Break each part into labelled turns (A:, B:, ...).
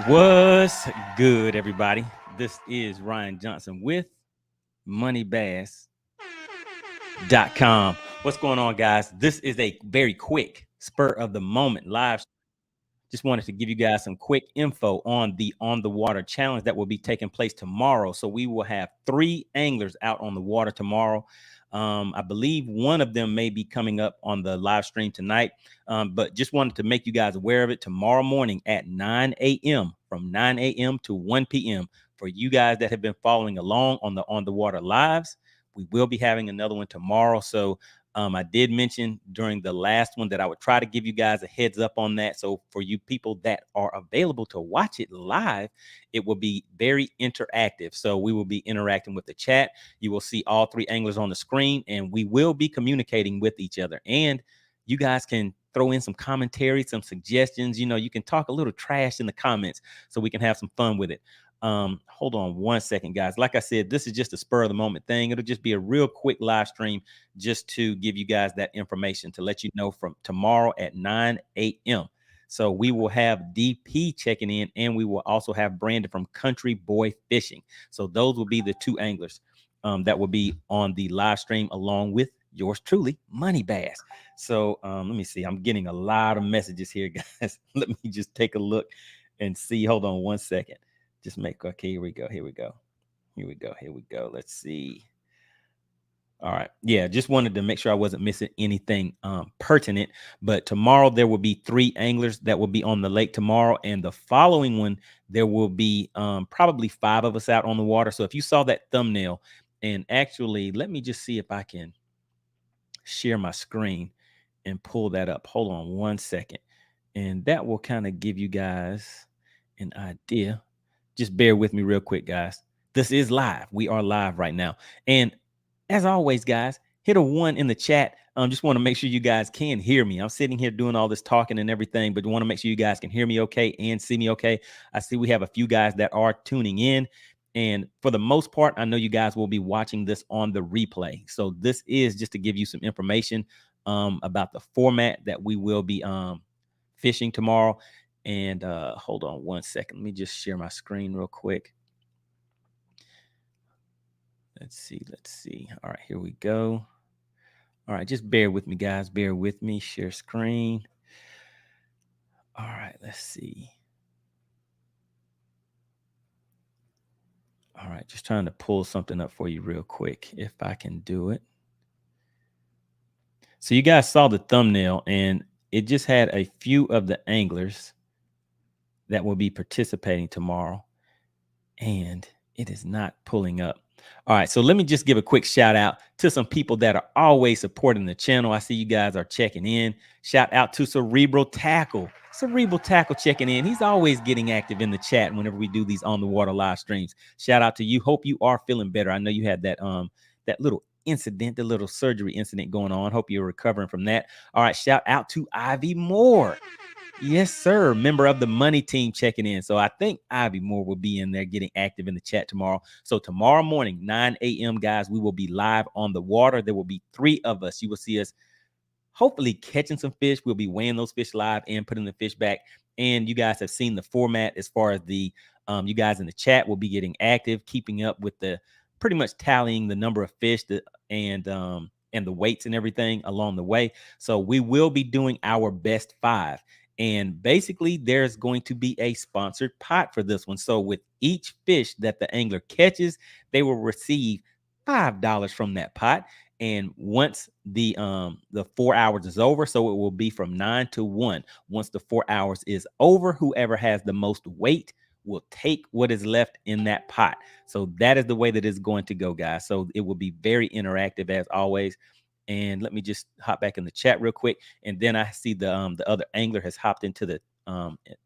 A: What's good, everybody? This is Ryan Johnson with MoneyBass.com. What's going on, guys? This is a very quick, spur of the moment live. Just wanted to give you guys some quick info on the On the Water challenge that will be taking place tomorrow. So we will have 3 anglers out on the water tomorrow. I believe one of them may be coming up on the live stream tonight, but just wanted to make you guys aware of it tomorrow morning at 9 a.m. from 9 a.m. to 1 p.m. For you guys that have been following along on the On the Water lives, we will be having another one tomorrow. So I did mention during the last one that I would try to give you guys a heads up on that. So for you people that are available to watch it live, it will be very interactive. So we will be interacting with the chat. You will see all 3 anglers on the screen, and we will be communicating with each other. And you guys can throw in some commentary, some suggestions. You can talk a little trash in the comments so we can have some fun with it. Hold on one second, guys. Like I said, this is just a spur of the moment thing. It'll just be a real quick live stream just to give you guys that information to let you know from tomorrow at 9 a.m. So we will have DP checking in, and we will also have Brandon from Country Boy Fishing. So those will be the 2 anglers that will be on the live stream along with yours truly, Money Bass. So let me see. I'm getting a lot of messages here, guys. Let me just take a look and see. Hold on one second. Just make, okay, here we go. Let's see. All right. Yeah, just wanted to make sure I wasn't missing anything pertinent. But tomorrow there will be 3 anglers that will be on the lake tomorrow. And the following one, there will be probably 5 of us out on the water. So if you saw that thumbnail, and actually, let me just see if I can share my screen and pull that up. Hold on one second. And that will kind of give you guys an idea. Just bear with me real quick, guys. This is live. We are live right now. And as always, guys, hit a 1 in the chat. Just want to make sure you guys can hear me. I'm sitting here doing all this talking and everything, but want to make sure you guys can hear me okay and see me okay. I see we have a few guys that are tuning in. And for the most part, I know you guys will be watching this on the replay. So this is just to give you some information about the format that we will be fishing tomorrow. And hold on one second. Let me just share my screen real quick. Let's see. All right, here we go. All right, just bear with me, guys. Bear with me. Share screen. All right, let's see. All right, just trying to pull something up for you real quick, if I can do it. So you guys saw the thumbnail, and it just had a few of the anglers that will be participating tomorrow, and it is not pulling up. All right, so let me just give a quick shout out to some people that are always supporting the channel. I see you guys are checking in. Shout out to Cerebral Tackle. Cerebral Tackle checking in. He's always getting active in the chat whenever we do these on the water live streams. Shout out to you. Hope you are feeling better. I know you had that little incident, the little surgery incident going on. Hope you're recovering from that. All right, shout out to Ivy Moore. Yes, sir. Member of the money team checking in. So I think Ivy Moore will be in there getting active in the chat tomorrow. So tomorrow morning, 9 a.m., guys, we will be live on the water. There will be 3 of us. You will see us hopefully catching some fish. We'll be weighing those fish live and putting the fish back. And you guys have seen the format as far as the you guys in the chat will be getting active, keeping up with the pretty much tallying the number of fish and the weights and everything along the way. So we will be doing our best 5. And basically, there's going to be a sponsored pot for this one. So with each fish that the angler catches, they will receive $5 from that pot. And once the 4 hours is over, so it will be from 9 to 1. Once the 4 hours is over, whoever has the most weight will take what is left in that pot. So that is the way that it's going to go, guys. So it will be very interactive as always. And let me just hop back in the chat real quick. And then I see the other angler has hopped into the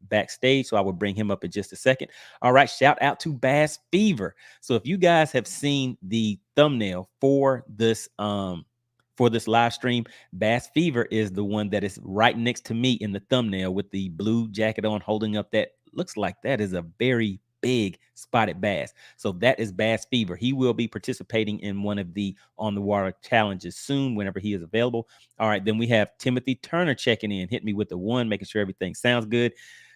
A: backstage. So I will bring him up in just a second. All right. Shout out to Bass Fever. So if you guys have seen the thumbnail for this live stream, Bass Fever is the one that is right next to me in the thumbnail with the blue jacket on, holding up that looks like that is a very big spotted bass. So that is Bass Fever. He will be participating in one of the on the water challenges soon whenever he is available. All right, then we have Timothy Turner checking in. Hit me with the 1, making sure everything sounds good.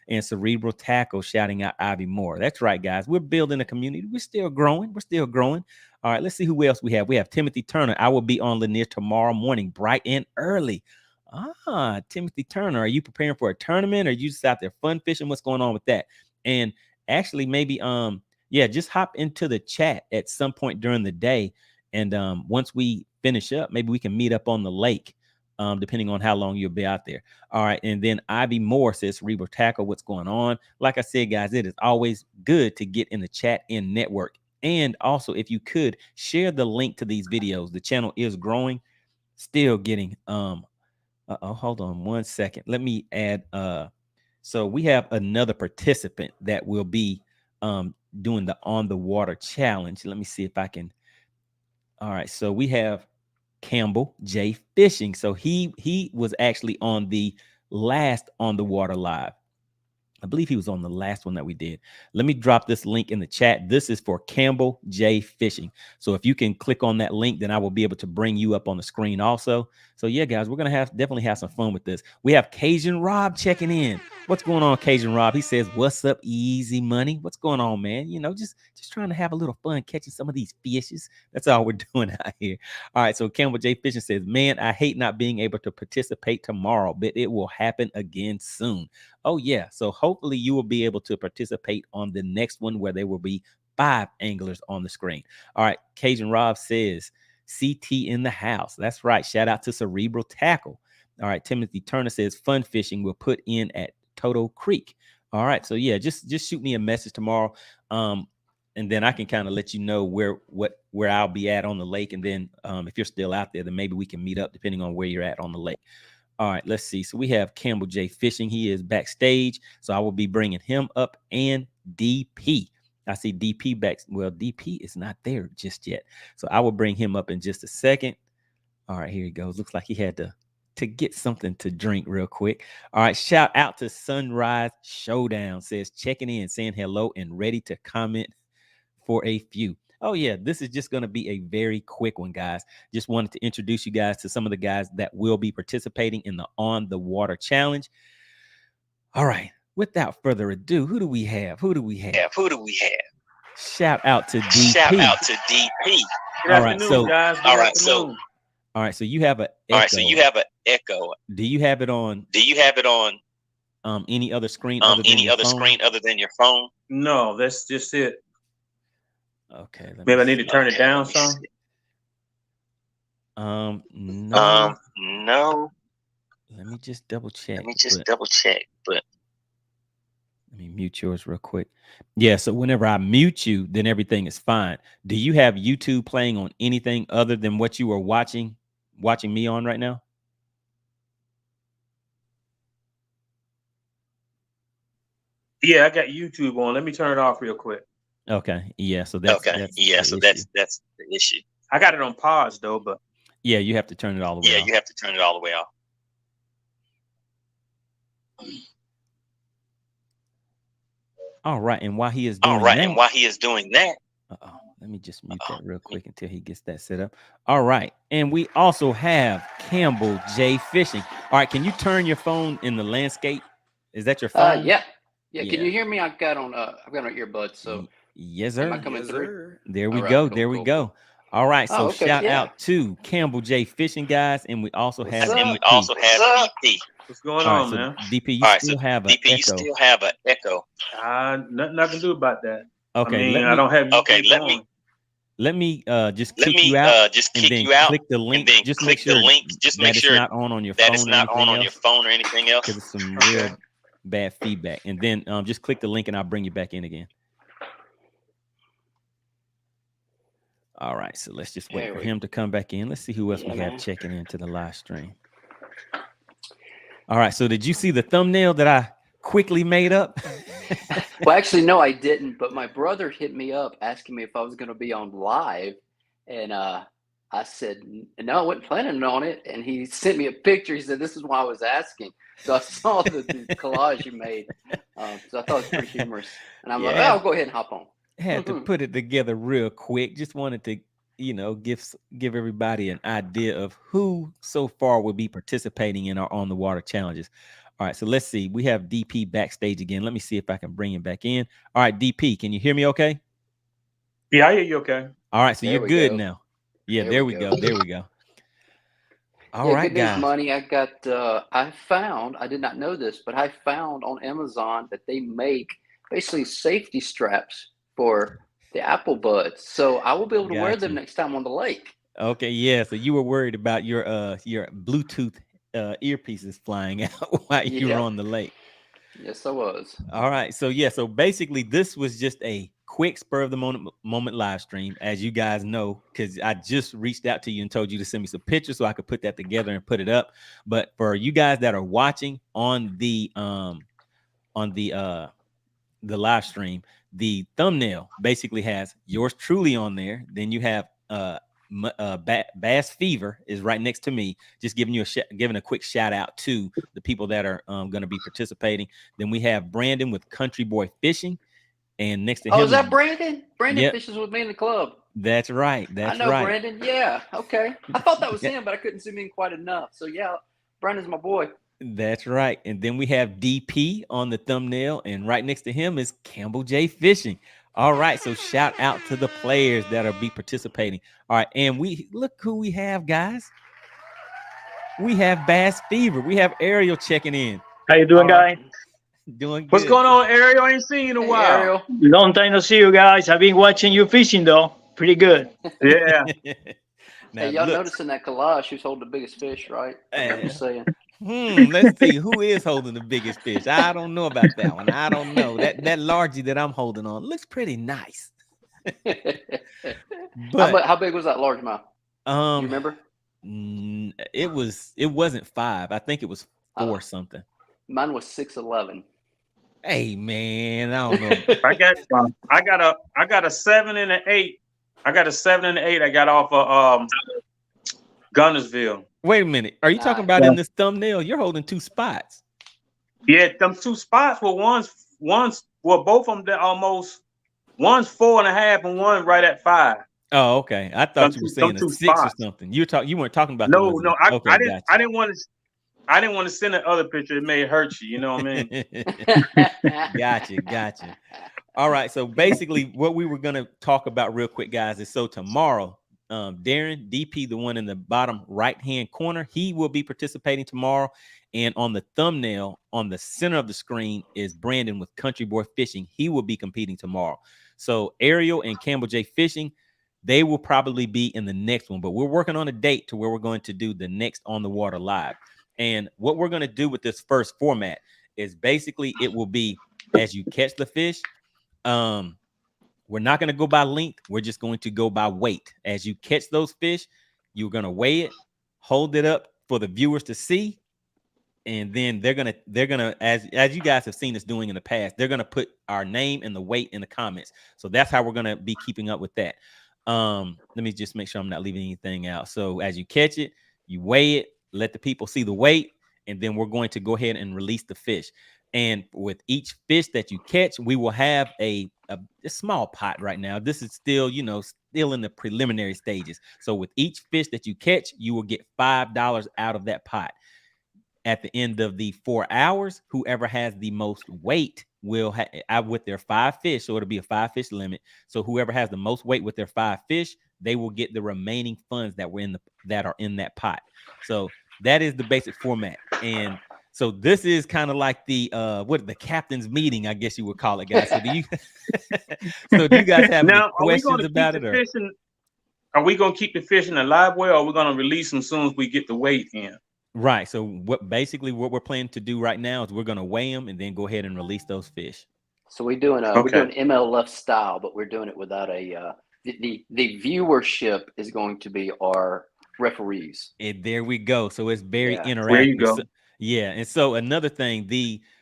A: and Cerebral Tackle shouting out Ivy Moore. That's right, guys. We're building a community. We're still growing. We're still growing. All right, let's see who else we have. We have Timothy Turner. I will be on Lanier tomorrow morning, bright and early. Timothy Turner, are you preparing for a tournament, or are you just out there fun fishing? What's going on with that? And actually, maybe just hop into the chat at some point during the day, and once we finish up, maybe we can meet up on the lake, depending on how long you'll be out there. All right, and then Ivy Moore says, Cerebral Tackle, what's going on? Like I said, guys, it is always good to get in the chat and network. And also, if you could share the link to these videos, the channel is growing, still getting hold on one second. Let me add so we have another participant that will be doing the On the Water challenge. Let me see if I can. All right, so we have Campbell J Fishing. So he was actually on the last On the Water live. I believe he was on the last one that we did. Let me drop this link in the chat. This is for Campbell J Fishing. So if you can click on that link, then I will be able to bring you up on the screen also. So yeah, guys, we're going to definitely have some fun with this. We have Cajun Rob checking in. What's going on, Cajun Rob? He says, what's up, Easy Money? What's going on, man? You know, just trying to have a little fun catching some of these fishes. That's all we're doing out here. All right, so Campbell J Fishing says, man, I hate not being able to participate tomorrow, but it will happen again soon. Oh, yeah. So hopefully you will be able to participate on the next one, where there will be 5 anglers on the screen. All right. Cajun Rob says, CT in the house. That's right. Shout out to Cerebral Tackle. All right. Timothy Turner says, fun fishing will put in at Toto Creek. All right. So yeah, just shoot me a message tomorrow. And then I can kind of let you know where I'll be at on the lake. And then if you're still out there, then maybe we can meet up depending on where you're at on the lake. All right, let's see. So we have Campbell J Fishing. He is backstage. So I will be bringing him up, and DP. I see DP back. Well, DP is not there just yet. So I will bring him up in just a second. All right, here he goes. Looks like he had to get something to drink real quick. All right, shout out to Sunrise Showdown. Says checking in, saying hello, and ready to comment for a few. Oh, yeah, this is just going to be a very quick one, guys. Just wanted to introduce you guys to some of the guys that will be participating in the On the Water challenge. All right, without further ado, who do we have? Shout out to DP.
B: Good afternoon, guys.
A: All right, so you have an echo. Do you have it on any other screen other than your phone?
B: No, that's just it.
A: Okay.
B: Maybe I need to turn it down some.
A: No. Let me just double check. But let me mute yours real quick. Yeah, so whenever I mute you, then everything is fine. Do you have YouTube playing on anything other than what you are watching me on right now?
B: Yeah, I got YouTube on. Let me turn it off real quick.
A: Okay. Yeah. So that's the issue.
B: I got it on pause though, but
A: yeah, you have to turn it all the way off. All right. And while he is doing that, let me just mute that real quick until he gets that set up. All right. And we also have Campbell J Fishing. All right. Can you turn your phone in the landscape? Is that your phone?
C: Yeah. Can you hear me? I've got on earbuds. So
A: yes, sir.
C: Am I coming through?
A: There we go. There we go. All right. So shout out to Campbell J Fishing, guys, and we also have DP.
B: What's going on, man?
A: DP, you still have an echo.
B: Nothing I can do about that.
A: Okay.
B: I don't have YouTube on.
A: Let me just kick you out. Click the link. Just make sure it's not on your phone or anything else. Because it's some real bad feedback. And then just click the link and I'll bring you back in again. All right, so let's just wait for him to come back in. Let's see who else we have checking into the live stream. All right, so did you see the thumbnail that I quickly made up?
C: Well, actually, no, I didn't. But my brother hit me up asking me if I was going to be on live. And I said, no, I wasn't planning on it. And he sent me a picture. He said, this is why I was asking. So I saw the collage you made. So I thought it was pretty humorous. And I'm like, I'll go ahead and hop on.
A: Had to put it together real quick. Just wanted to, give everybody an idea of who so far will be participating in our On the Water challenges. All right, so let's see. We have DP backstage again. Let me see if I can bring him back in. All right, DP, can you hear me okay?
B: Yeah, I hear you okay.
A: All right, so
C: There
A: you're
C: we
A: good
C: go.
A: now. Yeah,
C: There
A: there
C: we
A: we
C: go.
A: go. There we go. All
C: Yeah,
A: right,
C: good news,
A: guys.
C: Money. I found, I did not know this, but I found on Amazon that they make basically safety straps for the Apple Buds. So I will be able to wear
A: Got
C: them
A: you.
C: next time on the lake.
A: Okay, yeah. So you were worried about your Bluetooth earpieces flying out while you were
C: Yep.
A: on the lake.
C: Yes, I was.
A: All right. So yeah, so basically this was just a quick spur of the moment live stream, as you guys know, because I just reached out to you and told you to send me some pictures so I could put that together and put it up. But for you guys that are watching on the live stream, the thumbnail basically has yours truly on there. Then you have Bass Fever is right next to me, just giving you giving a quick shout out to the people that are going to be participating. Then we have Brandon with Country Boy Fishing, and next to
C: Oh,
A: him
C: is that Brandon? Brandon
A: yep,
C: fishes with me in the club.
A: that's right,
C: I
A: that's
C: know
A: right.
C: Brandon. Yeah. Okay. I thought that was
A: Yeah,
C: him, but I couldn't zoom in quite enough. So yeah, Brandon's my boy.
A: that's right. And then we have DP on the thumbnail, and right next to him is Campbell J Fishing. All right, so shout out to the players that'll be participating. All right, and we look who we have, guys. We have Bass Fever. We have Ariel checking in.
D: How you doing,
B: All right.
D: guys?
A: Doing
B: What's
A: good.
B: going on, Ariel? I ain't seen you in a
C: Hey,
B: while.
C: Ariel.
D: Long time no see you guys. I've been watching you fishing though. Pretty good.
B: Yeah.
A: Now
C: Hey, y'all
A: look,
C: noticing that collage? Who's holding the biggest fish, right? I'm just saying.
A: let's see who is holding the biggest fish. I don't know about that one. I don't know. That largie that I'm holding on looks pretty nice. But
C: how big was that largemouth? You remember?
A: it wasn't 5. I think it was 4 something.
C: Mine was 6'11".
A: Hey man, I don't know.
B: I got a 7 and an 8. I got a 7 and an 8. I got off of Gunnersville.
A: Wait a minute. Are you talking about in this thumbnail? You're holding 2 spots.
B: Yeah, them 2 spots were both of them they're almost one's 4.5 and one right at 5.
A: Oh, okay. I thought you were saying a
B: 2
A: 6 or
B: spots.
A: something. You weren't talking about the
B: No,
A: ones.
B: no,
A: Okay,
B: I didn't.
A: gotcha.
B: I didn't want to send the other picture. It may hurt you. You know what I mean?
A: Gotcha. All right. So basically, what we were gonna talk about real quick, guys, is so tomorrow, Darren DP, the one in the bottom right hand corner, he will be participating tomorrow. And on the thumbnail, on the center of the screen, is Brandon with Country Boy Fishing. He will be competing tomorrow. So Ariel and Campbell J Fishing, they will probably be in the next one, but we're working on a date to where we're going to do the next On the Water live. And what we're going to do with this first format is basically it will be as you catch the fish. We're not going to go by length. We're just going to go by weight. As you catch those fish, you're going to weigh it, hold it up for the viewers to see. And then they're gonna, as you guys have seen us doing in the past, they're gonna put our name and the weight in the comments. So that's how we're gonna be keeping up with that. Let me just make sure I'm not leaving anything out. So as you catch it, you weigh it, let the people see the weight, and then we're going to go ahead and release the fish. And with each fish that you catch, we will have a small pot right now. This is still, still in the preliminary stages. So with each fish that you catch, you will get $5 out of that pot. At the end of the 4 hours, whoever has the most weight will have with their 5 fish. So it'll be a 5 fish limit. So whoever has the most weight with their 5 fish, they will get the remaining funds that are in that pot. So that is the basic format. And so this is kind of like the captain's meeting, I guess you would call it, guys. So do you guys have any questions about it?
B: Are we going to keep the fish in the live well, or are we going to release them as soon as we get the weight in?
A: Right. So what we're planning to do right now is we're going to weigh them and then go ahead and release those fish.
C: So we're doing MLF style, but we're doing it without the viewership is going to be our referees.
A: And there we go. So it's very interactive.
B: There you go.
A: So, yeah. And so another thing,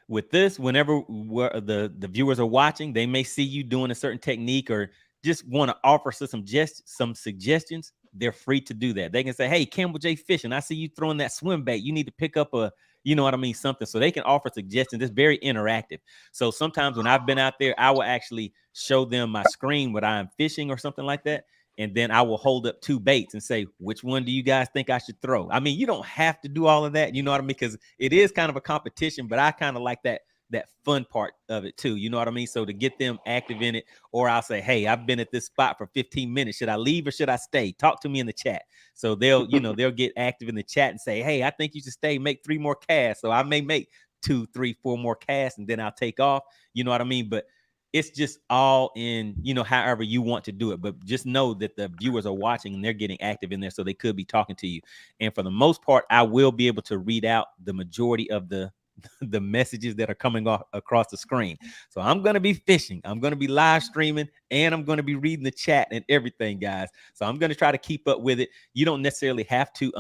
A: with this, whenever the viewers are watching, they may see you doing a certain technique or just want to offer some suggestions. They're free to do that. They can say, hey, Campbell J Fishing, I see you throwing that swim bait. You need to pick up something. So they can offer suggestions. It's very interactive. So sometimes when I've been out there, I will actually show them my screen when I'm fishing or something like that. and then I will hold up 2 baits and say, which one do you guys think I should throw? I mean, you don't have to do all of that, you know what I mean? Because it is kind of a competition, but I kind of like that fun part of it too, you know what I mean? So to get them active in it, or I'll say, hey, I've been at this spot for 15 minutes. Should I leave or should I stay? Talk to me in the chat. So they'll, they'll get active in the chat and say, hey, I think you should stay, make 3 more casts. So I may make 2, 3, 4 more casts, and then I'll take off. You know what I mean? But it's just all in, however you want to do it. But just know that the viewers are watching and they're getting active in there. So they could be talking to you. And for the most part, I will be able to read out the majority of the messages that are coming off across the screen. So I'm going to be fishing. I'm going to be live streaming, and I'm going to be reading the chat and everything, guys. So I'm going to try to keep up with it. You don't necessarily have to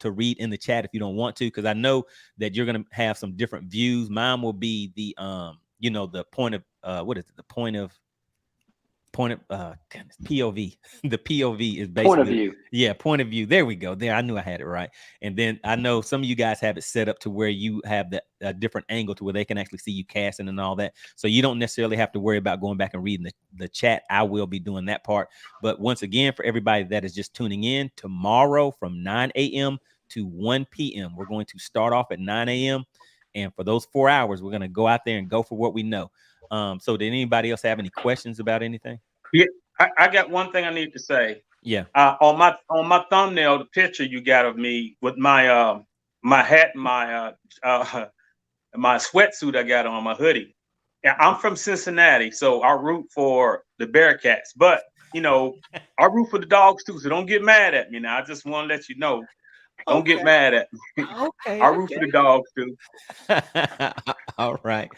A: read in the chat if you don't want to, because I know that you're going to have some different views. Mine will be the the point of POV. The POV is basically
C: point of view.
A: Yeah, point of view. There we go. There, I knew I had it right. And then I know some of you guys have it set up to where you have the different angle to where they can actually see you casting and all that. So you don't necessarily have to worry about going back and reading the chat. I will be doing that part. But once again, for everybody that is just tuning in, tomorrow from 9 a.m. to 1 p.m., we're going to start off at 9 a.m. And for those 4 hours, we're going to go out there and go for what we know. So did anybody else have any questions about anything?
B: Yeah, I got one thing I need to say.
A: Yeah.
B: On my thumbnail, the picture you got of me with my my hat and my my sweatsuit I got on, my hoodie. Yeah, I'm from Cincinnati, so I root for the Bearcats. But I root for the Dogs too. So don't get mad at me now. I just want to let you know. Don't get mad at me.
A: Okay.
B: I root for the Dogs too.
A: All right.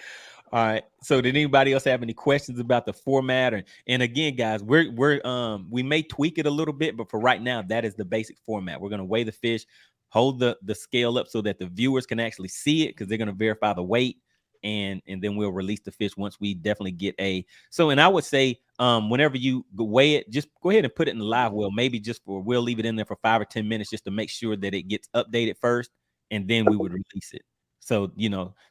A: All right. So did anybody else have any questions about the format? And again, guys, we may tweak it a little bit, but for right now, that is the basic format. We're going to weigh the fish, hold the scale up so that the viewers can actually see it, because they're going to verify the weight, and then we'll release the fish once we definitely get and I would say whenever you weigh it, just go ahead and put it in the live well, maybe we'll leave it in there for 5 or 10 minutes just to make sure that it gets updated first, and then we would release it. So,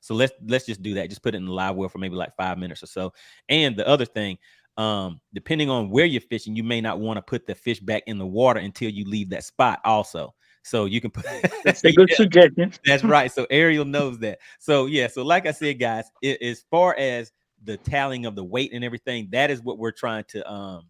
A: so let's just do that. Just put it in the live well for maybe like 5 minutes or so. And the other thing, depending on where you're fishing, you may not want to put the fish back in the water until you leave that spot also. So you can put
D: that's a good suggestion.
A: That's right. So Ariel knows that. So yeah. So like I said, guys, as far as the tallying of the weight and everything, that is what we're trying to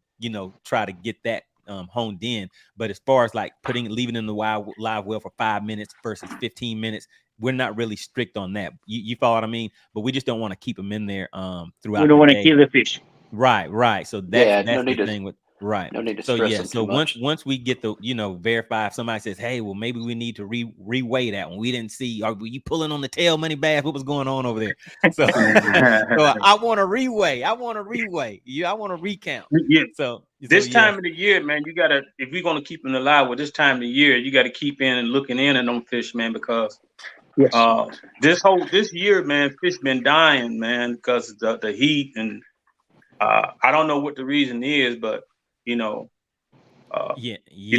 A: try to get that honed in. But as far as like leaving in the live well for 5 minutes versus 15 minutes, we're not really strict on that. You follow what I mean? But we just don't want to keep them in there throughout.
D: We don't want to kill the fish.
A: Right. So that's the thing with right.
C: No need to
A: so
C: stress
A: yeah.
C: them
A: So
C: too much.
A: once we get the verify, if somebody says, hey, well maybe we need to reweigh that one. We didn't see. Were you pulling on the tail, Money Bass? What was going on over there? So, I want to reweigh. I want to recount.
B: Yeah.
A: So
B: this time of the year, man, you gotta, if you're gonna keep them alive with this time of the year, you got to keep in and looking in and on fish, man, because this year, man, fish been dying, man, because of the heat, and I don't know what the reason is, but you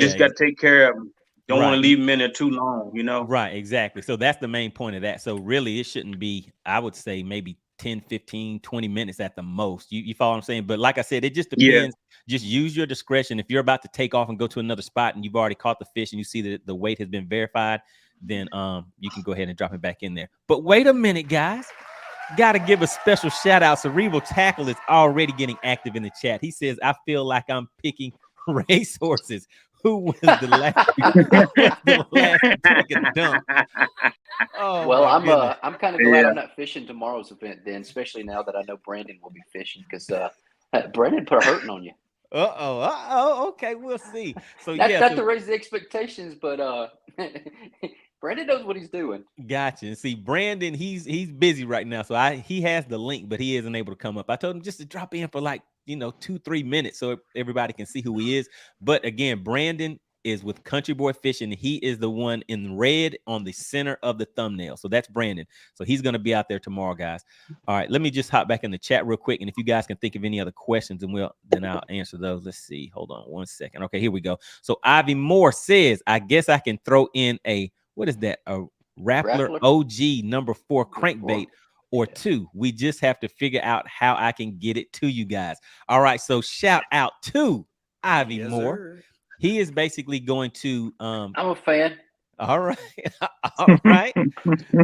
B: just got to take care of them. Don't want to leave them in there too long,
A: Right, exactly. So that's the main point of that. So really, it shouldn't be, I would say, maybe 10, 15, 20 minutes at the most. You follow what I'm saying? But like I said, it just depends. Just use your discretion. If you're about to take off and go to another spot and you've already caught the fish and you see that the weight has been verified, then you can go ahead and drop it back in there. But wait a minute, guys. Got to give a special shout out. Cerebral Tackle is already getting active in the chat. He says, I feel like I'm picking racehorses. Who was the last to take a dump? Oh,
C: well, I'm kind of glad I'm not fishing tomorrow's event then, especially now that I know Brandon will be fishing, because Brandon put a hurting on you.
A: Okay, we'll see. So
C: not to raise the expectations, but Brandon knows what he's doing.
A: Gotcha. And see, Brandon, he's busy right now, so he has the link, but he isn't able to come up. I told him just to drop in for like 2-3 minutes so everybody can see who he is. But again, Brandon is with Country Boy Fishing. He is the one in red on the center of the thumbnail. So that's Brandon. So he's going to be out there tomorrow, guys. All right, let me just hop back in the chat real quick. And if you guys can think of any other questions, then I'll answer those. Let's see. Hold on 1 second. Okay, here we go. So Ivy Moore says, I guess I can throw in what is that? A Rappler OG number 4 crankbait or 2. We just have to figure out how I can get it to you guys. All right. So shout out to Ivy
E: Yes,
A: Moore.
E: sir.
A: He is basically going to
C: I'm a fan.
A: all right. All right.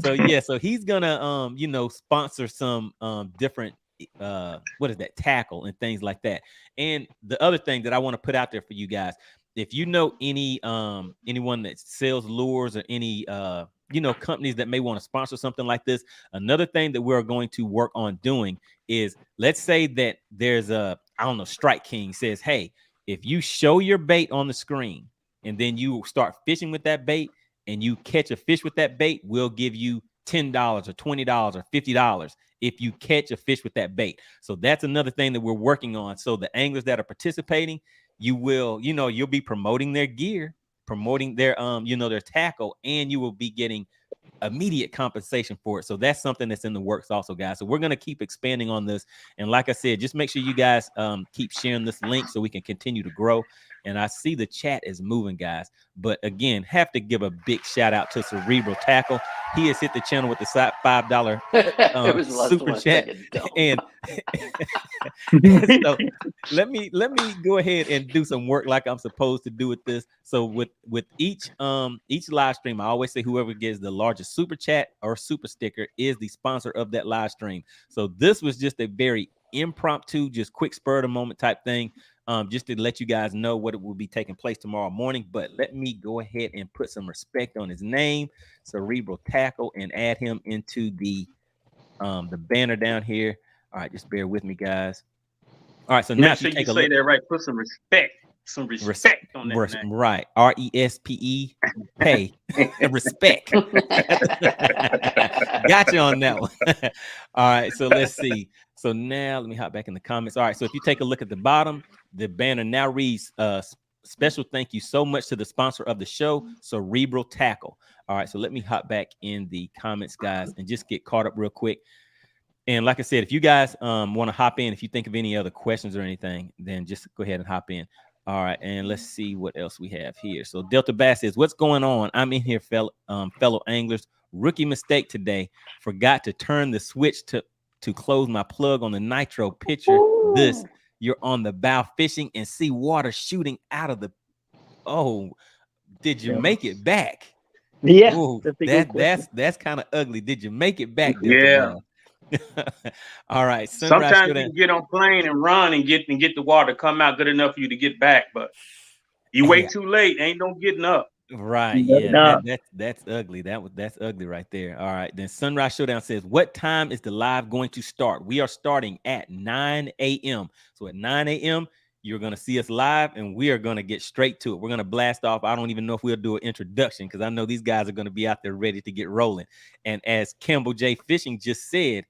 A: So yeah, so he's gonna sponsor some different what is that, tackle and things like that. And the other thing that I want to put out there for you guys, if you know anyone that sells lures or any companies that may want to sponsor something like this, another thing that we're going to work on doing is, let's say that there's Strike King says, hey, if you show your bait on the screen and then you start fishing with that bait and you catch a fish with that bait, we'll give you $10 or $20 or $50 if you catch a fish with that bait. So that's another thing that we're working on. So the anglers that are participating, you'll be promoting their gear, promoting their their tackle, and you will be getting immediate compensation for it. So that's something that's in the works also, guys. So we're going to keep expanding on this. And like I said, just make sure you guys keep sharing this link so we can continue to grow. And I see the chat is moving, guys. But again, have to give a big shout out to Cerebral Tackle. He has hit the channel with the $5
C: It was the last
A: super
C: one
A: chat.
C: thinking, dumb.
A: And so let me go ahead and do some work like I'm supposed to do with this. So with each live stream, I always say whoever gets the largest super chat or super sticker is the sponsor of that live stream. So this was just a very impromptu, just quick spur of the moment type thing, just to let you guys know what it will be taking place tomorrow morning. But let me go ahead and put some respect on his name, Cerebral Tackle, and add him into the banner down here. All right, just bear with me, guys. All right, so now
B: Make sure
A: if you
B: you
A: take a
B: say
A: look,
B: that right. Put some respect on that name.
A: right, RESPE, pay, respect. Got you on that one. All right, so let's see. So now let me hop back in the comments. All right, so if you take a look at the bottom, the banner now reads special thank you so much to the sponsor of the show, Cerebral Tackle. All right, so let me hop back in the comments, guys, and just get caught up real quick. And like I said, if you guys want to hop in, if you think of any other questions or anything, then just go ahead and hop in. All right, and let's see what else we have here. So Delta Bass says, what's going on? I'm in here, fellow anglers. Rookie mistake today. Forgot to turn the switch to close my plug on the nitro. Picture this. You're on the bow fishing and see water shooting out of the... Oh, did you make it back?
D: Yeah,
A: Ooh, that's kind of ugly. Did you make it back, Delta
B: Yeah.
A: Bass? All right.
B: Sometimes you can get on plane and run and get the water come out good enough for you to get back, but you wait too late, ain't no getting up.
A: Right.
D: No.
A: Yeah. That's ugly. That's ugly right there. All right. Then Sunrise Showdown says, what time is the live going to start? We are starting at 9 a.m. So at 9 a.m., you're going to see us live, and we are going to get straight to it. We're going to blast off. I don't even know if we'll do an introduction because I know these guys are going to be out there ready to get rolling. And as Campbell J. Fishing just said,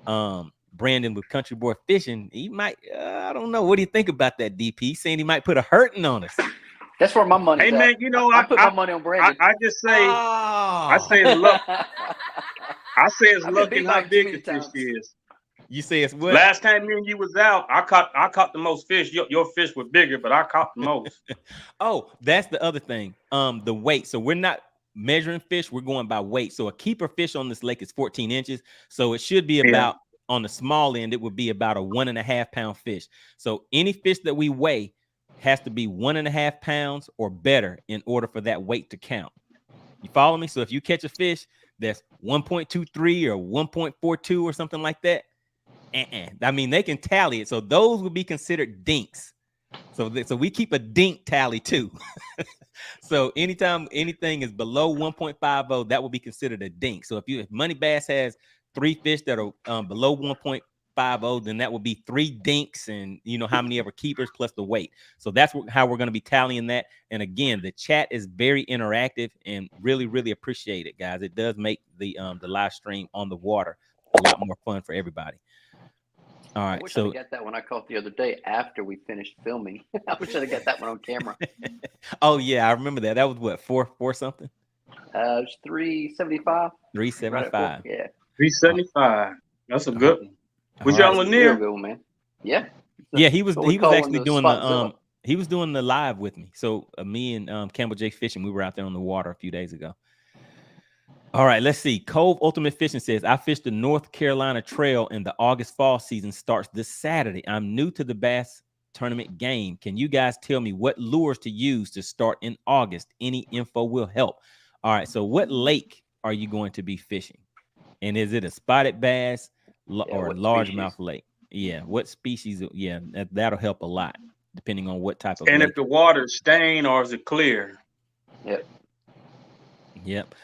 A: Brandon with Country Boy Fishing, he might, I don't know. What do you think about that, DP? He's saying he might put a hurting on us.
C: That's where my money's
B: Hey
C: at.
B: man,
C: I put my money on Brandon.
B: I just say, I say it's luck. I say it's
C: I've been
B: lucky
C: beat
B: how
C: by him too
B: big
C: many
B: the fish
C: times.
B: is.
A: You say it's what?
B: Last time me and you was out, I caught the most fish. Your fish were bigger, but I caught the most.
A: Oh, that's the other thing. The weight. So we're not measuring fish. We're going by weight. So a keeper fish on this lake is 14 inches. So it should be about, on the small end, it would be about a 1.5 pound fish. So any fish that we weigh has to be 1.5 pounds or better in order for that weight to count. You follow me? So if you catch a fish that's 1.23 or 1.42 or something like that, I mean, they can tally it. So those would be considered dinks. So we keep a dink tally too. So anytime anything is below 1.50, that will be considered a dink. So if Money Bass has 3 fish that are below 1.50, then that would be 3 dinks, and you know how many ever keepers plus the weight. So that's how we're going to be tallying that. And again, the chat is very interactive and really, really appreciate it, guys. It does make the live stream on the water a lot more fun for everybody. All right.
C: I wish I'd got that one I caught the other day after we finished filming. I wish I'd got that one on camera.
A: Oh yeah, I remember that. That was what, four something?
C: It was 375.
A: 375.
C: Right, yeah.
B: 375. That's a good one. Was
A: All
B: you
A: right.
B: on Lanier?
C: Real good, man. Yeah.
A: Yeah, he was actually doing
C: the
A: he was doing the live with me. So me and Campbell J. Fishing, we were out there on the water a few days ago. All right, let's see. Cove Ultimate Fishing says, I fished the North Carolina Trail and the August fall season starts this Saturday. I'm new to the bass tournament game. Can you guys tell me what lures to use to start in August? Any info will help. All right. So what lake are you going to be fishing? And is it a spotted bass or largemouth lake? Yeah. What species? Yeah. That'll help a lot depending on what type of
B: And
A: lake.
B: if the water's stained or is it clear?
C: Yep.
A: Yep.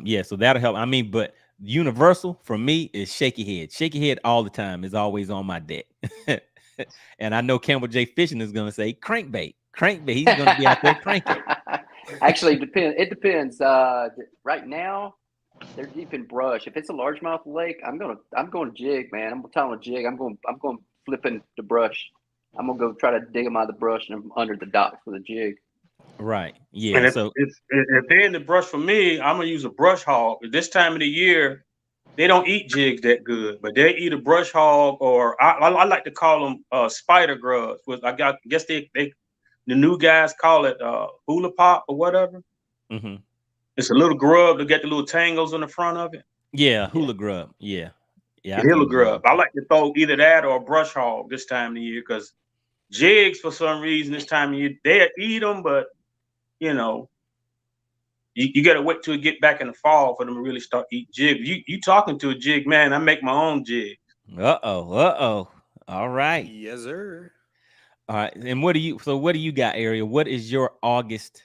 A: Yeah. So that'll help. I mean, but universal for me is shaky head. Shaky head all the time is always on my deck. And I know Campbell J Fishing is going to say crankbait. Crankbait. He's going to be out there cranking.
C: Actually, it depends. Right now, they're deep in brush. If it's a largemouth lake, I'm going jig, man. I'm telling a jig. I'm going flipping the brush. I'm gonna go try to dig them out of the brush and I'm under the docks with a jig.
A: Right. Yeah.
B: And if,
A: So
B: if they're in the brush for me, I'm gonna use a brush hog. At this time of the year, they don't eat jigs that good, but they eat a brush hog, or I like to call them spider grubs. I guess they the new guys call it hula pop or whatever.
A: mm-hmm.
B: It's a little grub to get the little tangles on the front of it.
A: Yeah, hula grub. Yeah. Yeah.
B: Hula grub. I like to throw either that or a brush hog this time of the year, because jigs, for some reason, this time of year, they eat them, but you know, you got to wait till it get back in the fall for them to really start eating jigs. You talking to a jig, man? I make my own jig.
A: Uh-oh. All right.
E: Yes, sir.
A: All right. And what do you got, Ariel? What is your August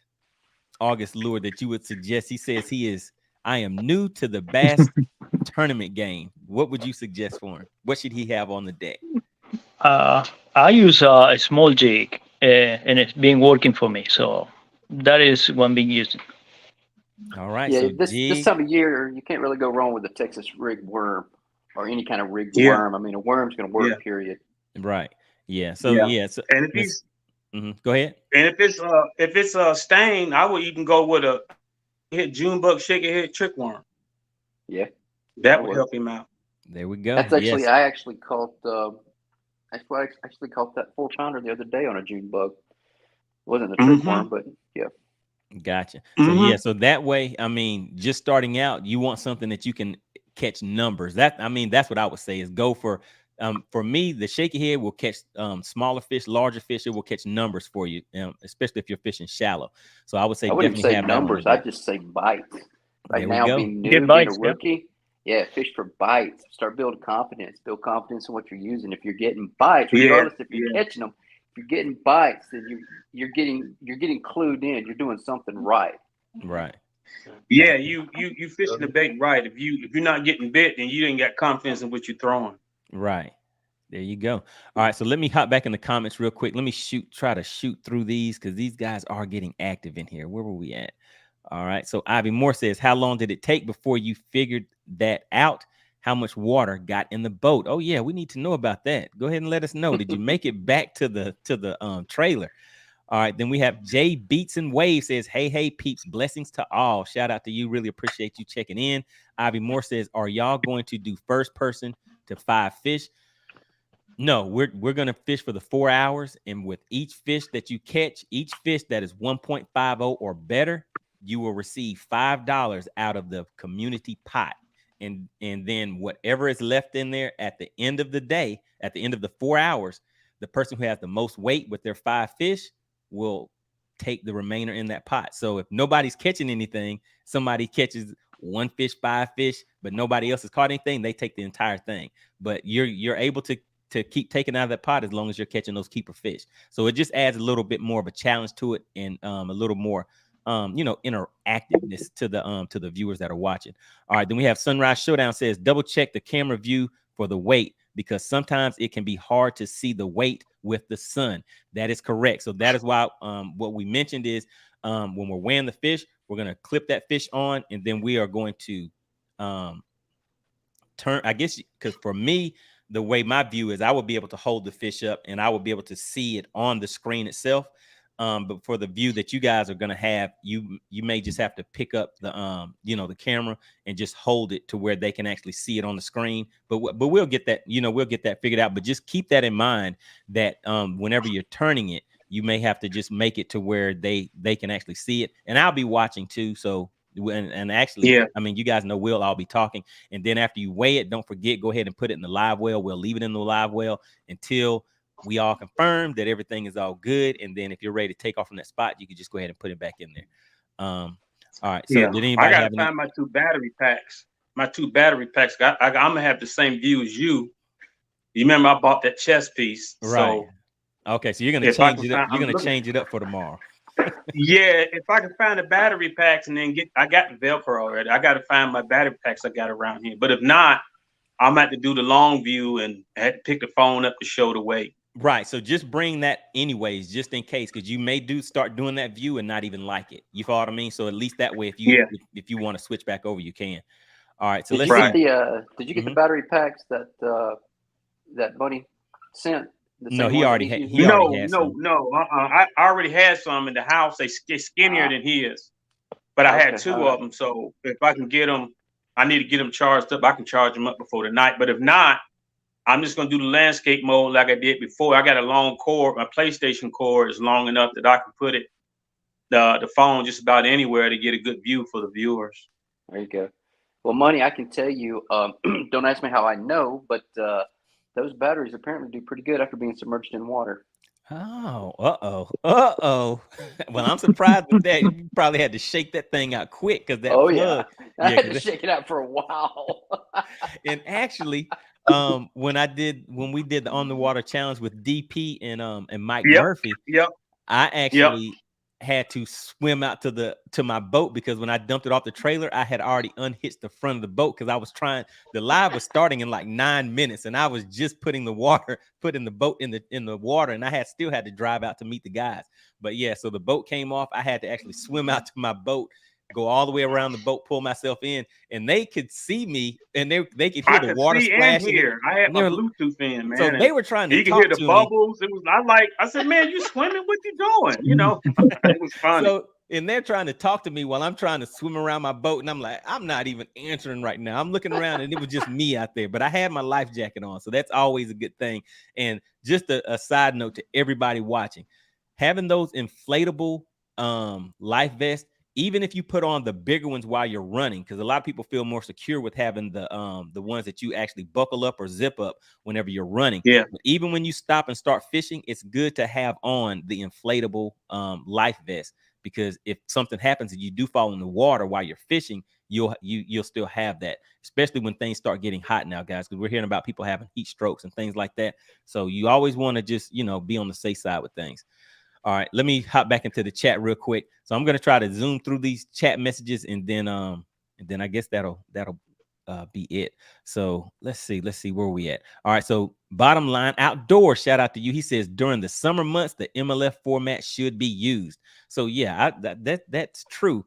A: lure that you would suggest? He says I am new to the bass tournament game. What would you suggest for him? What should he have on the deck?
D: I use a small jig, and it's been working for me. So that is what I'm being using.
A: All right.
C: Yeah,
A: So
C: this time of year, you can't really go wrong with a Texas rig worm or any kind of rigged worm. I mean, a worm's going to work. Period.
A: Right. Yeah. So So,
B: and if he's
A: go ahead.
B: And if it's stain, I would even go with a June bug shaky head trick worm.
C: Yeah,
B: that would help him out.
A: There we go.
C: That's actually I actually caught that 4-pounder the other day on a June bug. It wasn't a trick worm, but yeah.
A: Gotcha. So so that way, I mean, just starting out, you want something that you can catch numbers. That's what I would say is go for me, the shaky head will catch smaller fish, larger fish. It will catch numbers for you, especially if you're fishing shallow. So I would say, I wouldn't
C: say numbers. I'd just say bites. Right now, being new, being a rookie, fish for bites. Start building confidence. Build confidence in what you're using. If you're getting bites, regardless if you're catching them, if you're getting bites, then you're getting clued in. You're doing something right.
A: Right.
B: Yeah, you fishing the bait right. If you're not getting bit, then you ain't got confidence in what you're throwing.
A: Right. There you go. All right. So let me hop back in the comments real quick. Let me try to shoot through these because these guys are getting active in here. Where were we at? All right. So Ivy Moore says, how long did it take before you figured that out? How much water got in the boat? Oh yeah, we need to know about that. Go ahead and let us know. Did you make it back to the trailer? All right. Then we have Jay Beats and Waves says, hey peeps, blessings to all. Shout out to you. Really appreciate you checking in. Ivy Moore says, are y'all going to do first person to 5 fish? No, we're going to fish for the 4 hours, and with each fish that you catch, each fish that is 1.50 or better, you will receive $5 out of the community pot. And then whatever is left in there at the end of the day, at the end of the 4 hours, the person who has the most weight with their 5 fish will take the remainder in that pot. So if nobody's catching anything, somebody catches 1 fish, 5 fish, but nobody else has caught anything, they take the entire thing. But you're able to keep taking out of that pot as long as you're catching those keeper fish. So it just adds a little bit more of a challenge to it, and a little more interactiveness to the viewers that are watching. All right, then we have Sunrise Showdown says, double check the camera view for the weight, because sometimes it can be hard to see the weight with the sun. That is correct. So that is why what we mentioned is when we're weighing the fish, we're going to clip that fish on, and then we are going to turn, I guess, because for me, the way my view is, I will be able to hold the fish up and I will be able to see it on the screen itself. But for the view that you guys are going to have, you may just have to pick up the the camera and just hold it to where they can actually see it on the screen. But we'll get that, we'll get that figured out. But just keep that in mind that whenever you're turning it, you may have to just make it to where they can actually see it. And I'll be watching too. So and actually, I mean, you guys know I'll be talking. And then after you weigh it, don't forget, go ahead and put it in the live well. We'll leave it in the live well until we all confirmed that everything is all good. And then if you're ready to take off from that spot, you can just go ahead and put it back in there. All right. So
B: Yeah,
A: did
B: I
A: anybody
B: gotta
A: have any?
B: find my two battery packs. My two battery packs. I'm gonna have the same view as you. You remember I bought that chess piece,
A: Right.
B: so
A: Okay. So you're gonna
B: if I
A: change
B: can
A: it up.
B: find,
A: You're
B: I'm
A: gonna
B: looking.
A: change it up for tomorrow.
B: Yeah, if I can find the battery packs and then I got the Velcro already. I got to find my battery packs I got around here. But if not, I'm at to do the long view and I had to pick the phone up to show the way.
A: Right. So just bring that anyways, just in case, because you may start doing that view and not even like it. You follow what I mean? So at least that way,
B: Yeah,
A: if you want to switch back over, you can. All right. So
C: Did
A: let's
C: you
A: see.
C: get
B: right.
C: the Did you get the
A: Mhm.
C: battery packs that that Buddy sent? The
A: No,
C: same ones that he's using?
A: he already
B: No,
A: had
B: no,
A: some.
B: no. I already had some in the house. They skinnier
C: Ah,
B: than his, but I had
C: okay, all
B: two
C: right.
B: of them. So if I can get them, I need to get them charged up. I can charge them up before the night. But if not, I'm just gonna do the landscape mode like I did before. I got a long cord. My PlayStation cord is long enough that I can put the phone just about anywhere to get a good view for the viewers.
C: There you go. Well, Money, I can tell you. Don't ask me how I know, but those batteries apparently do pretty good after being submerged in water.
A: Oh, uh-oh. Well, I'm surprised with that. You probably had to shake that thing out quick because that
C: Oh yeah,
A: plug.
C: I
A: Yeah,
C: had to
A: because
C: shake it out for a while.
A: and actually, when we did the on the water challenge with DP and Mike
B: Yep,
A: Murphy,
B: yep,
A: I
B: yep.
A: actually had to swim out to my boat because when I dumped it off the trailer, I had already unhitched the front of the boat because I was trying. The live was starting in like 9 minutes, and I was just putting the boat in the water, and I still had to drive out to meet the guys. But yeah, so the boat came off. I had to actually swim out to my boat, go all the way around the boat, pull myself in, and they could see me, and they could hear
B: I
A: the
B: could
A: water
B: see and
A: splashing,
B: hear. I had
A: and they
B: my
A: were
B: Bluetooth in,
A: so
B: man,
A: they
B: and
A: were trying to
B: you can hear
A: talk
B: the
A: to me.
B: bubbles. It was I said, man, you swimming? What you doing? It was funny.
A: So, and they're trying to talk to me while I'm trying to swim around my boat, and I'm like, I'm not even answering right now. I'm looking around, and it was just me out there. But I had my life jacket on, so that's always a good thing. And just a side note to everybody watching, having those inflatable life vests, even if you put on the bigger ones while you're running, because a lot of people feel more secure with having the ones that you actually buckle up or zip up whenever you're running.
B: Yeah,
A: But even when you stop and start fishing, it's good to have on the inflatable life vest, because if something happens and you do fall in the water while you're fishing, you'll still have that, especially when things start getting hot now, guys, because we're hearing about people having heat strokes and things like that. So you always want to just be on the safe side with things. All right, let me hop back into the chat real quick. So I'm gonna try to zoom through these chat messages, and then I guess that'll be it. So let's see where we at. All right, so bottom line outdoor, shout out to you. He says during the summer months the MLF format should be used. So yeah, that's true.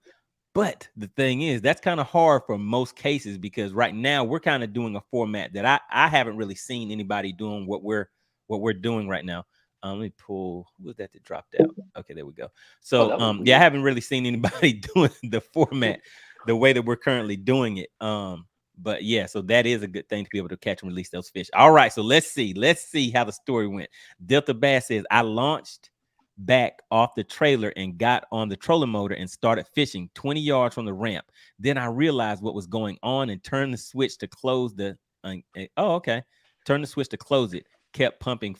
A: But the thing is, that's kind of hard for most cases, because right now we're kind of doing a format that I haven't really seen anybody doing what we're doing right now. Let me pull. Who was that dropped out? Okay, there we go.
C: Oh,
A: So
C: that was
A: yeah, I
C: weird.
A: haven't really seen anybody doing the format the way that we're currently doing it. But yeah, so that is a good thing to be able to catch and release those fish. All right, so let's see how the story went. Delta Bass says, I launched back off the trailer and got on the trolling motor and started fishing 20 yards from the ramp. Then I realized what was going on and turned the switch to close the turn the switch to close it. Kept pumping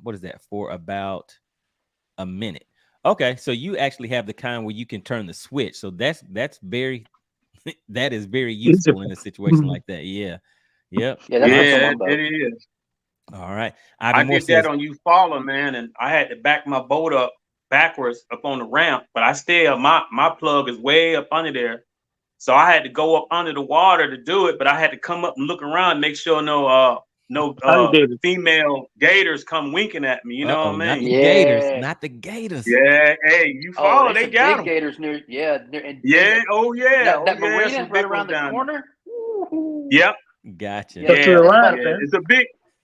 A: what is that, for about a minute. Okay, so you actually have the kind where you can turn the switch. So that's very that is very useful in a situation like that. Yeah. Yep.
C: Yeah,
A: All
C: that's
A: right.
C: what's on
B: yeah,
C: my
B: it
C: boat.
B: is.
A: All right.
B: I
A: Ivan Moore
B: did that
A: says,
B: on you falling, man, and I had to back my boat up backwards up on the ramp, but I still my plug is way up under there. So I had to go up under the water to do it, but I had to come up and look around, make sure no
D: Alligators.
B: female gators come winking at me. You know what
A: uh-oh,
B: I
A: not the
B: mean?
A: Gators.
C: Yeah.
A: Not the Gators.
B: Yeah. Hey, you
C: Oh,
B: follow?
C: there's
B: They
C: some
B: got
C: big
B: them.
C: gators near. Yeah, and
B: Yeah. Oh yeah.
C: that
B: Oh
C: that
B: yeah.
C: marina
B: Some
C: right
B: big ones
C: around the
B: down there.
C: corner. Woo-hoo.
B: Yep.
A: Gotcha.
C: Yeah,
D: Go to
C: yeah.
D: the
C: There's
D: land,
C: about
B: Yeah.
D: man.
B: It's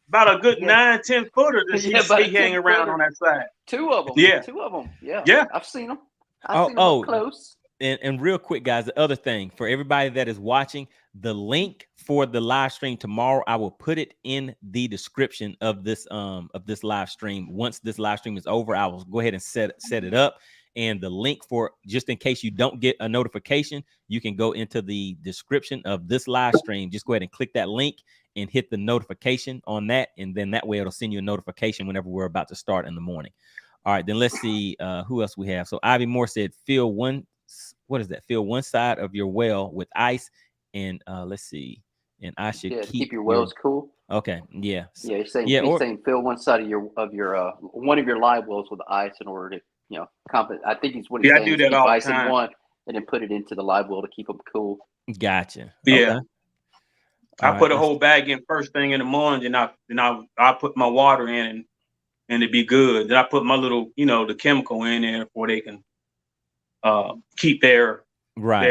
B: about a good
C: yeah,
B: 9-10 footer that
C: yeah, about a
B: he hanging
C: 10 footer.
B: around on that side.
C: Two of them.
B: Yeah.
C: Two of them. Yeah,
B: Yeah.
C: I've seen them. I've
A: Oh,
C: seen them up
A: oh,
C: close.
A: and real quick, guys, the other thing for everybody that is watching, the link for the live stream tomorrow, I will put it in the description of this live stream. Once this live stream is over, I will go ahead and set it up, And the link for, just in case you don't get a notification, you can go into the description of this live stream. Just go ahead and click that link and hit the notification on that. And then that way it'll send you a notification whenever we're about to start in the morning. All right, then let's see who else we have. So Ivy Moore said, fill one side of your well with ice. And let's see. And I should
C: keep your wells cool.
A: Okay. Yeah.
C: Yeah. You're saying fill one side of your one of your live wells with ice in order to, you know, I think he's what he's saying.
B: I do that all the time.
C: In one and then put it into the live well to keep them cool.
A: Gotcha.
B: Yeah.
A: Okay.
B: I put a whole bag in first thing in the morning, and I put my water in and it'd be good. Then I put my little, you know, the chemical in there before they can keep their what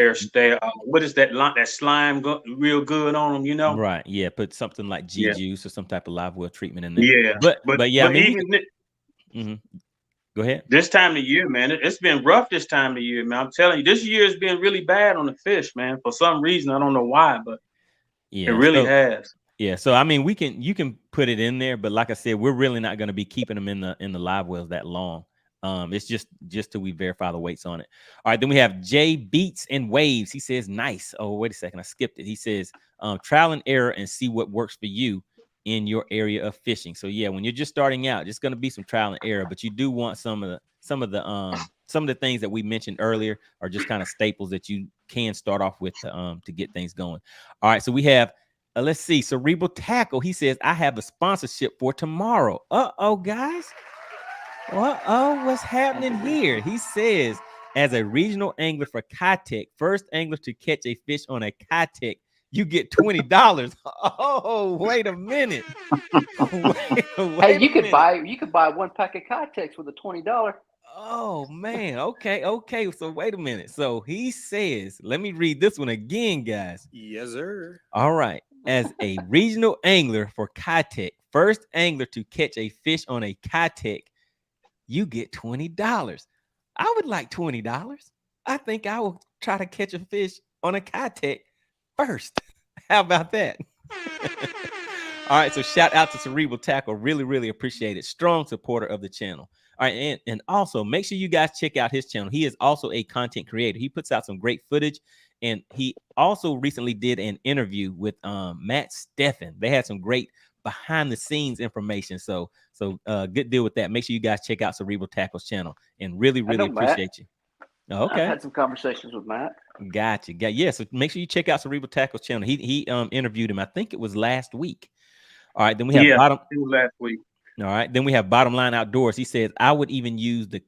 B: is that slime real good on them, you know?
A: Right. Yeah. Put something like juice or some type of live well treatment in there.
B: Yeah.
A: But yeah,
B: but
A: even go ahead.
B: This time of year, man, it's been rough this time of year, man. I'm telling you, this year has been really bad on the fish, man. For some reason, I don't know why, but it really has.
A: Yeah. So I mean, you can put it in there, but like I said, we're really not going to be keeping them in the live wells that long. It's just till we verify the weights on it. All right, then we have Jay Beats and Waves. He says, nice. Oh, wait a second, I skipped it. He says, trial and error and see what works for you in your area of fishing. So yeah, when you're just starting out, it's going to be some trial and error, but you do want some of the things that we mentioned earlier are just kind of staples that you can start off with to get things going. All right, so we have let's see, Cerebral Tackle. He says, I have a sponsorship for tomorrow. Uh-oh, guys. What's happening here? He says, as a regional angler for Kitech, first angler to catch a fish on a Kitech, you get $20. Oh, wait a minute.
C: Hey, you could buy one pack of Kitechs with a $20.
A: Oh man, okay. So wait a minute. So he says, let me read this one again, guys.
E: Yes, sir.
A: All right. As a regional angler for Kitech, first angler to catch a fish on a Kitech, you get $20. I would like $20. I think I will try to catch a fish on a Kitech first. How about that? All right, so shout out to Cerebral Tackle. Really, really appreciate it. Strong supporter of the channel. All right, and also make sure you guys check out his channel. He is also a content creator. He puts out some great footage, and he also recently did an interview with Matt Steffen. They had some great behind the scenes information. So good deal with that. Make sure you guys check out Cerebral Tackle's channel, and really, really appreciate you. Okay.
C: I've had some conversations with Matt.
A: Gotcha. Yeah. So make sure you check out Cerebral Tackle's channel. He interviewed him. I think it was last week. All right. Then we have
B: last week.
A: All right. Then we have Bottom Line Outdoors. He says, I would even use the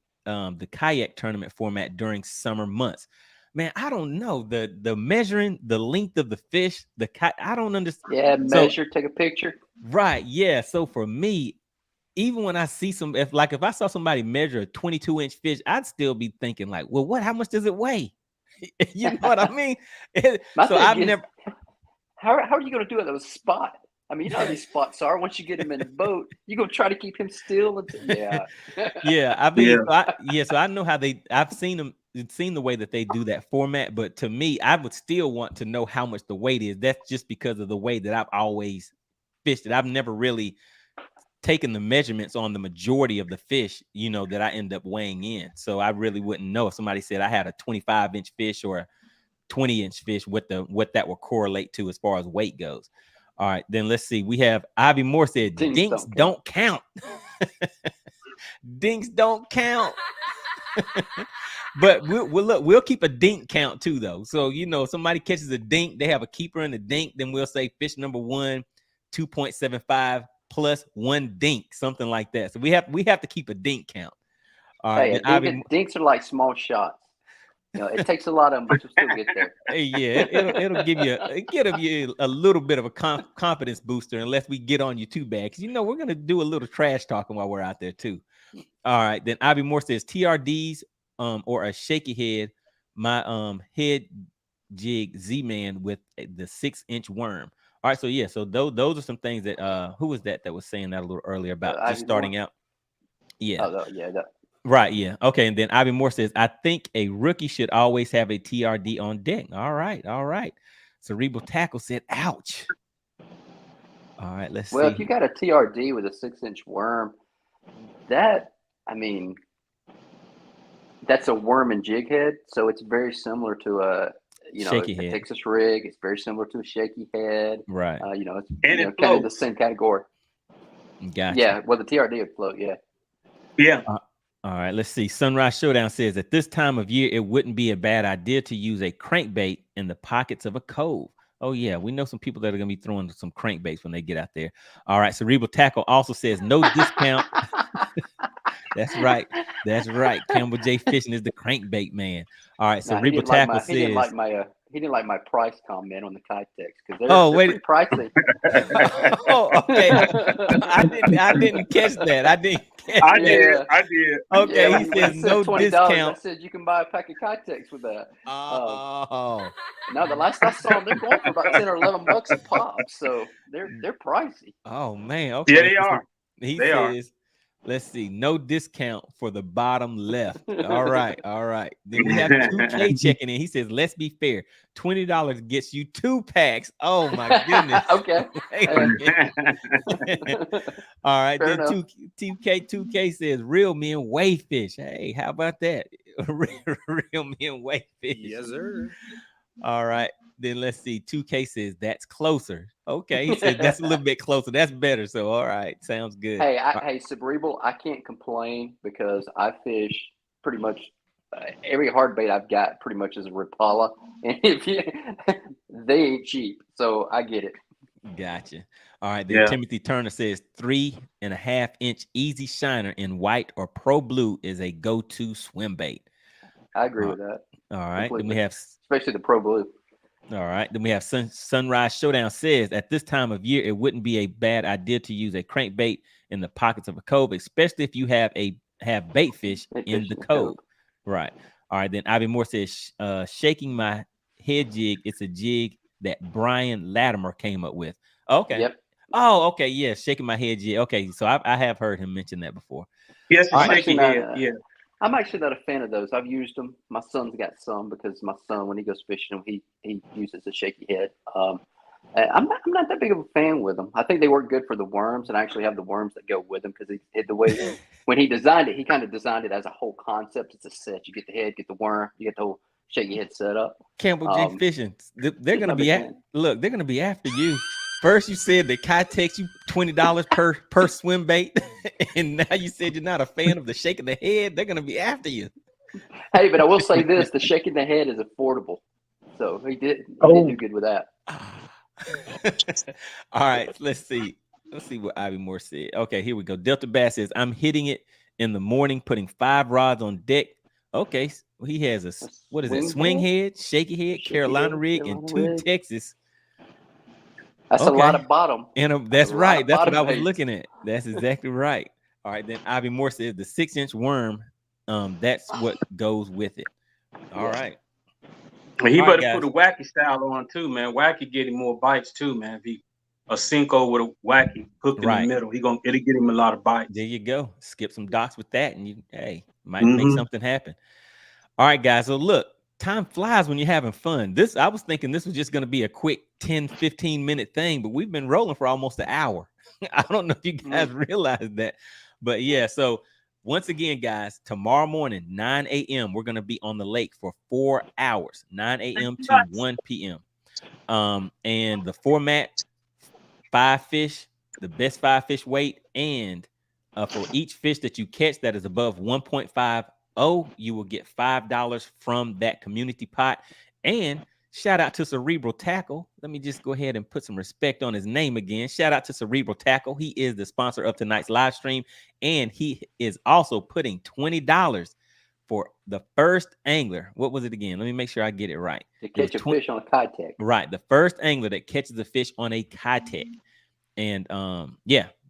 A: kayak tournament format during summer months. Man, I don't know the measuring the length of the fish. I don't understand.
C: Yeah, measure, take a picture.
A: Right. Yeah. So for me, even when I see if I saw somebody measure a 22-inch fish, I'd still be thinking like, well, how much does it weigh? You know what I mean? So I've never.
C: How are you going to do it on a spot? I mean, you know how these spots are. Once you get him in the boat, you're going to try to keep him still.
A: Yeah. I mean, so I know how I've seen the way that they do that format. But to me, I would still want to know how much the weight is. That's just because of the way that I've always fished it. I've never really taken the measurements on the majority of the fish, you know, that I end up weighing in. So I really wouldn't know if somebody said I had a 25-inch fish or a 20-inch fish, what that will correlate to as far as weight goes. All right, then let's see. We have Ivy Moore said, dinks don't count. Dinks don't count. But we'll keep a dink count too, though. So, you know, somebody catches a dink, they have a keeper in the dink, then we'll say fish number 1, 2.75 plus 1 dink, something like that. So we have to keep a dink count. All right.
C: Dinks are like small shots. You know, it takes a lot of them, but you'll still get there.
A: Yeah, it'll give you a little bit of a confidence booster, unless we get on you too bad. Because, you know, we're going to do a little trash talking while we're out there too. All right. Then Ivy Moore says TRDs or a shaky head, my head jig Z-Man with the 6-inch worm. All right. So, yeah. So those are some things that who was that was saying that a little earlier about just starting out? Yeah. Right, yeah. Okay, and then Ivy Moore says, I think a rookie should always have a TRD on deck. All right. Cerebral Tackle said, ouch. All right, let's see.
C: Well, if you got a TRD with a 6-inch worm, That's a worm and jig head, so it's very similar to a
A: Shaky head.
C: Texas rig. It's very similar to a shaky head.
A: Right.
C: It's
B: And it
C: kind of the
B: floats.
C: same category.
A: Gotcha.
C: Yeah, well, the TRD would float. Yeah.
B: Yeah.
A: All right, let's see. Sunrise Showdown says at this time of year, it wouldn't be a bad idea to use a crankbait in the pockets of a cove. Oh, yeah. We know some people that are going to be throwing some crankbaits when they get out there. All right. Cerebral Tackle also says no discount. That's right. That's right. Campbell J. Fishing is the crankbait man. All right. Cerebral Tackle says.
C: He didn't like my price comment on the Kitex because they're
A: wait.
C: pretty pricey.
A: Oh, okay. I didn't catch that. I didn't catch
B: I
A: that.
B: did.
A: Okay,
C: Yeah,
A: he
C: when I
A: says
C: said
A: no
C: $20,
A: discount.
C: I said you can buy a pack of Kitex with that.
A: Oh,
C: No, the last I saw them, they're going for about $10 or $11 a pop, so they're pricey.
A: oh man. Okay.
B: Yeah, they are.
A: He
B: They are.
A: says, let's see, no discount for the bottom left. All right, all right. Then we have 2K checking in. He says, let's be fair. $20 gets you 2 packs. Oh my goodness.
C: Okay.
A: Wait a minute. All right.
C: Fair
A: Then
C: enough.
A: 2K says real men weigh fish. Hey, how about that? Real men weigh fish.
E: Yes, sir.
A: All right. Then let's see. 2K says that's closer. Okay. He said that's a little bit closer. That's better. So all right. Sounds good.
C: Hey, Cerebral, I can't complain because I fish pretty much every hard bait I've got pretty much is a Rapala, and they ain't cheap, so I get it.
A: Gotcha. All right. Then
B: Yeah.
A: Timothy Turner says 3.5-inch easy shiner in white or pro blue is a go-to swim bait.
C: I agree with that.
A: All right. Then
C: Completely.
A: we have
C: Especially the Pro Blue.
A: all right. Then we have Sunrise Showdown says at this time of year, it wouldn't be a bad idea to use a crankbait in the pockets of a cove, especially if you have bait fish in the cove. Right. All right. Then Ivy Moore says, shaking my head jig. It's a jig that Brian Latimer came up with. Okay.
C: Yep.
A: Oh, okay. Yeah. Shaking my head jig. Okay. So I have heard him mention that before.
B: Yes,
C: I'm
B: shaky
C: actually
B: head.
C: not,
B: Yeah.
C: I'm actually not a fan of those. I've used them. My son's got some because my son, when he goes fishing, he uses a shaky head. I'm not that big of a fan with them. I think they work good for the worms, and I actually have the worms that go with them because the way when he designed it, he kind of designed it as a whole concept. It's a set. You get the head, get the worm, you get the whole shaky head set up.
A: Campbell J. Fishing. They're gonna be
C: fan.
A: look. They're gonna be after you. First, you said that Kai takes you $20 per swim bait, and now you said you're not a fan of the shaking the head. They're gonna be after you.
C: Hey, but I will say this: the shaking the head is affordable, so he did do good with that.
A: All right, let's see what Ivy Moore said. Okay, here we go. Delta Bass says, I'm hitting it in the morning, putting 5 rods on deck. Okay, he has a swing head, shaky head, Carolina rig, and 2 Texas.
C: That's a lot of bottom.
A: And that's right. That's what I was looking at. That's exactly right. All right, then Ivy Moore says the 6-inch worm. That's what goes with it. All right.
B: He better put a wacky style on too, man. Wacky get him more bites too, man. If he a Cinco with a wacky hooked in the middle, it'll get him a lot of bites.
A: There you go. Skip some docks with that, and you might make something happen. All right, guys. So look, time flies when you're having fun. I was thinking this was just going to be a quick 10-15 minute thing, but we've been rolling for almost an hour. I don't know if you guys realize that, but yeah. So once again, guys, tomorrow morning, 9 a.m., we're going to be on the lake for 4 hours, 9 a.m. to 1 p.m. And the format, 5 fish, the best 5 fish weight, and for each fish that you catch that is above 1.50, you will get $5 from that community pot. And shout out to Cerebral Tackle. Let me just go ahead and put some respect on his name again. Shout out to Cerebral Tackle. He is the sponsor of tonight's live stream, and he is also putting $20 for the first angler. What was it again? Let me make sure I get it right.
C: To catch a fish on a Kitech.
A: Right, the first angler that catches a fish on a Kitech. And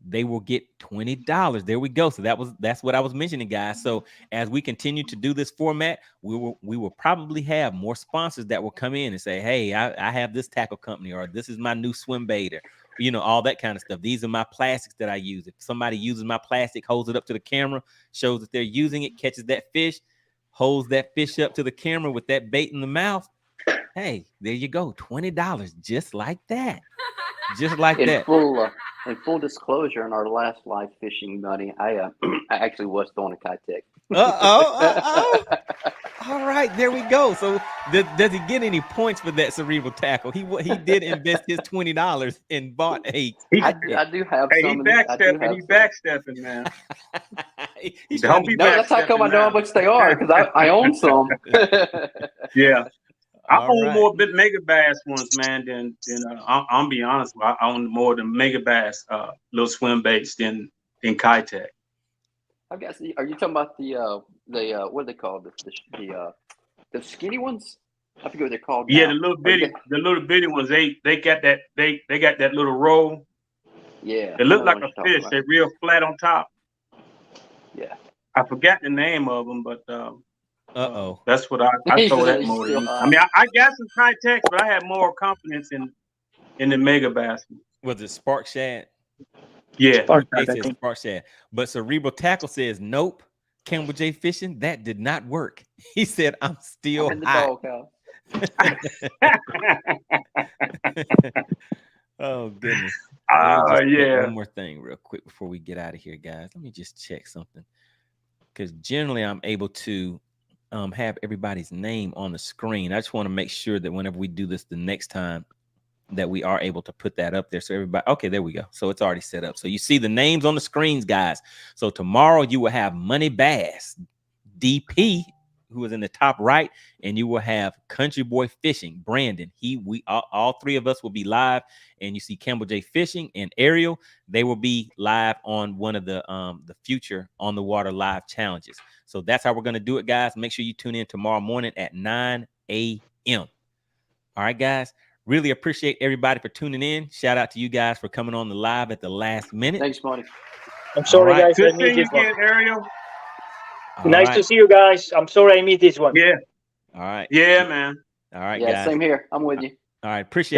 A: they will get $20. There we go. So that's what I was mentioning, guys. So as we continue to do this format, we will probably have more sponsors that will come in and say, hey, I have this tackle company, or this is my new swim bait, or all that kind of stuff. These are my plastics that I use. If somebody uses my plastic, holds it up to the camera, shows that they're using it, catches that fish, holds that fish up to the camera with that bait in the mouth, hey, there you go. $20, just like that. Just like that.
C: In full disclosure, in our last live fishing, buddy, I actually was throwing a Kitech.
A: All right, there we go. So does he get any points for that cerebral tackle? He did invest his $20 and bought a.
C: I do have
B: Hey,
C: some.
B: he
C: I do
B: backstepping.
C: have
B: He
C: some.
B: backstepping, man.
A: He's
B: Don't
A: trying
B: be
A: to.
C: No, that's how come I know how much they are, because I own some.
B: Yeah. I
A: All
B: own
A: right.
B: more Mega Bass ones, man, than I'm be honest. I own more than Mega Bass, little swim baits than Kitech.
C: I guess. Are you talking about the what are they called? The skinny ones? I forget what they're called
B: Yeah,
C: now.
B: the little bitty ones. They got that got that little roll.
C: Yeah.
B: They
C: I
B: look
C: know
B: like
C: what
B: a
C: you're talking
B: fish.
C: about.
B: They're real flat on top.
C: Yeah.
B: I forgot the name of them, but that's what I
C: He's
B: throw that more
C: still
B: than. I mean, I got some Kitechs, but I have more confidence in the Mega Bass.
A: Was it Spark Shad?
B: Yeah.
D: Spark
A: They
D: that, I
A: said
D: think.
A: Spark Shad, but Cerebral Tackle says nope. Campbell J Fishing, that did not work. He said, I'm still
C: I'm in the
A: hot.
C: doghouse.
A: Oh goodness. Let me just check
B: Yeah.
A: one more thing real quick before we get out of here, guys. Let me just check something, because generally I'm able to have everybody's name on the screen. I just want to make sure that whenever we do this the next time, that we are able to put that up there. So everybody, okay, there we go. So it's already set up. So you see the names on the screens, guys. So tomorrow you will have Money Bass, DP, who is in the top right, and you will have Country Boy Fishing, Brandon. We all three of us will be live, and you see Campbell J Fishing and Ariel. They will be live on one of the future On the Water live challenges. So that's how we're going to do it, guys. Make sure you tune in tomorrow morning at 9 a.m. All right, guys. Really appreciate everybody for tuning in. Shout out to you guys for coming on the live at the last minute.
C: Thanks, Monty.
D: I'm sorry,
A: right.
D: guys. I
B: Good
D: missed
B: seeing you
D: this one.
B: again, Ariel.
D: Nice to see you guys. I'm sorry I missed this one.
B: Yeah.
A: All right.
B: Yeah, man.
A: All right,
C: Yeah,
A: guys.
C: same here. I'm with you.
A: All right. Appreciate